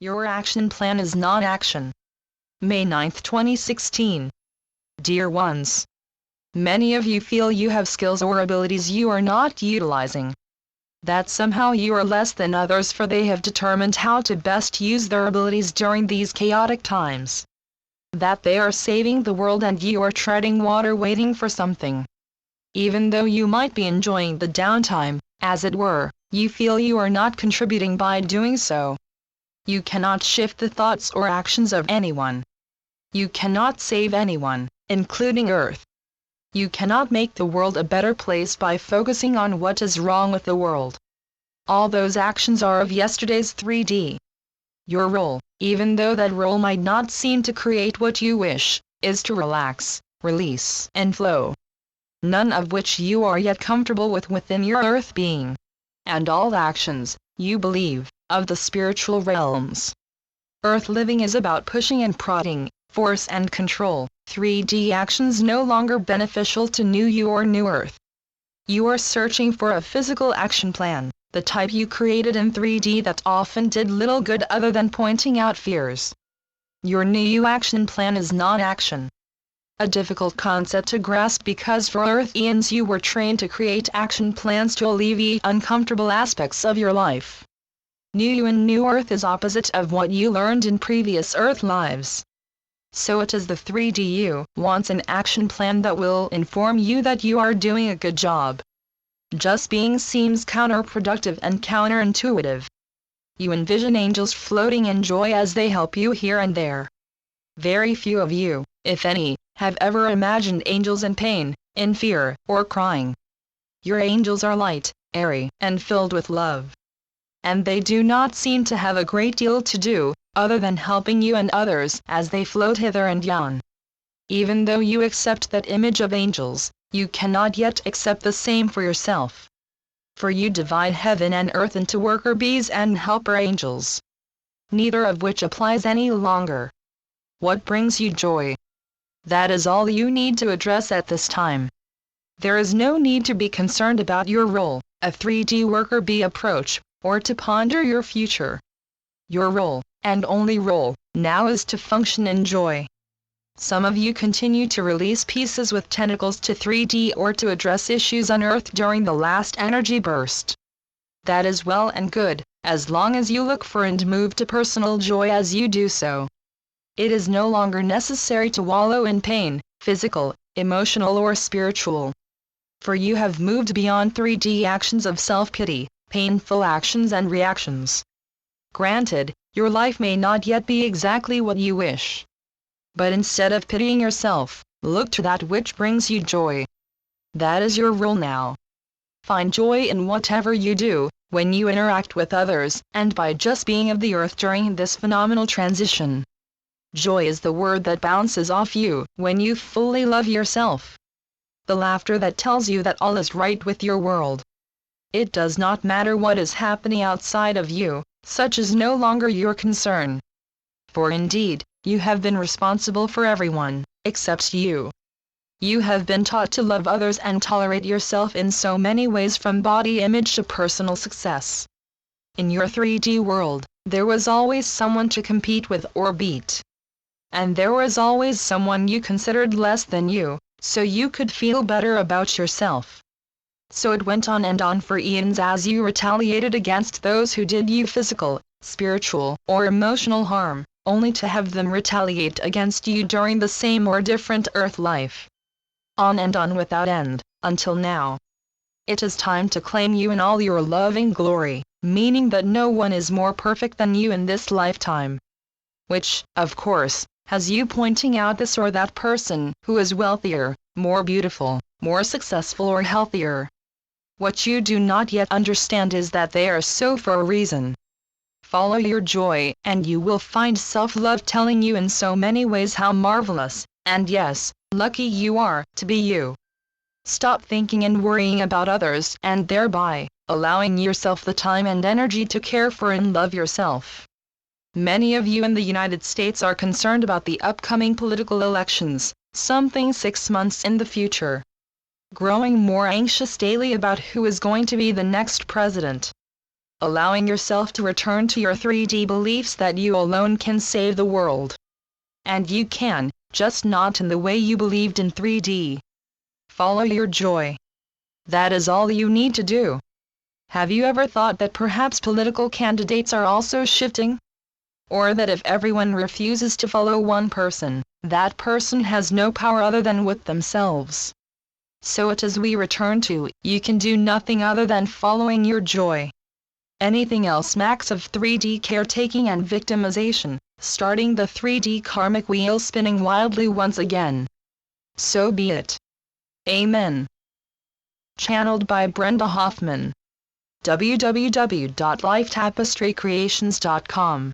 Your action plan is non-action. May 9, 2016. Dear ones, many of you feel you have skills or abilities you are not utilizing. That somehow you are less than others, for they have determined how to best use their abilities during these chaotic times. That they are saving the world and you are treading water waiting for something. Even though you might be enjoying the downtime, as it were, you feel you are not contributing by doing so. You cannot shift the thoughts or actions of anyone. You cannot save anyone, including Earth. You cannot make the world a better place by focusing on what is wrong with the world. All those actions are of yesterday's 3D. Your role, even though that role might not seem to create what you wish, is to relax, release, and flow. None of which you are yet comfortable with within your Earth being. And all actions, you believe, of the spiritual realms. Earth living is about pushing and prodding, force and control, 3D actions no longer beneficial to new you or new Earth. You are searching for a physical action plan, the type you created in 3D that often did little good other than pointing out fears. Your new action plan is non-action. A difficult concept to grasp because for Earthians you were trained to create action plans to alleviate uncomfortable aspects of your life. New you in New Earth is opposite of what you learned in previous Earth lives. So it is the 3D you wants an action plan that will inform you that you are doing a good job. Just being seems counterproductive and counterintuitive. You envision angels floating in joy as they help you here and there. Very few of you, if any, have ever imagined angels in pain, in fear, or crying. Your angels are light, airy, and filled with love. And they do not seem to have a great deal to do, other than helping you and others as they float hither and yon. Even though you accept that image of angels, you cannot yet accept the same for yourself. For you divide heaven and earth into worker bees and helper angels. Neither of which applies any longer. What brings you joy? That is all you need to address at this time. There is no need to be concerned about your role, a 3D worker bee approach, or to ponder your future. Your role, and only role, now is to function in joy. Some of you continue to release pieces with tentacles to 3D or to address issues on Earth during the last energy burst. That is well and good, as long as you look for and move to personal joy as you do so. It is no longer necessary to wallow in pain, physical, emotional or spiritual. For you have moved beyond 3D actions of self-pity, painful actions and reactions. Granted, your life may not yet be exactly what you wish. But instead of pitying yourself, look to that which brings you joy. That is your role now. Find joy in whatever you do, when you interact with others, and by just being of the Earth during this phenomenal transition. Joy is the word that bounces off you when you fully love yourself. The laughter that tells you that all is right with your world. It does not matter what is happening outside of you, such is no longer your concern. For indeed, you have been responsible for everyone, except you. You have been taught to love others and tolerate yourself in so many ways, from body image to personal success. In your 3D world, there was always someone to compete with or beat. And there was always someone you considered less than you, so you could feel better about yourself. So it went on and on for eons as you retaliated against those who did you physical, spiritual, or emotional harm, only to have them retaliate against you during the same or different Earth life. On and on without end, until now. It is time to claim you in all your loving glory, meaning that no one is more perfect than you in this lifetime. Which, of course, has you pointing out this or that person who is wealthier, more beautiful, more successful or healthier. What you do not yet understand is that they are so for a reason. Follow your joy, and you will find self-love telling you in so many ways how marvelous, and yes, lucky you are to be you. Stop thinking and worrying about others and thereby allowing yourself the time and energy to care for and love yourself. Many of you in the United States are concerned about the upcoming political elections, something 6 months in the future. Growing more anxious daily about who is going to be the next president. allowing yourself to return to your 3D beliefs that you alone can save the world. And you can, just not in the way you believed in 3D. Follow your joy. That is all you need to do. Have you ever thought that perhaps political candidates are also shifting? Or that if everyone refuses to follow one person, that person has no power other than with themselves? So it is we return to, you can do nothing other than following your joy. Anything else smacks of 3D caretaking and victimization, starting the 3D karmic wheel spinning wildly once again. So be it. Amen. Channeled by Brenda Hoffman. www.lifetapestrycreations.com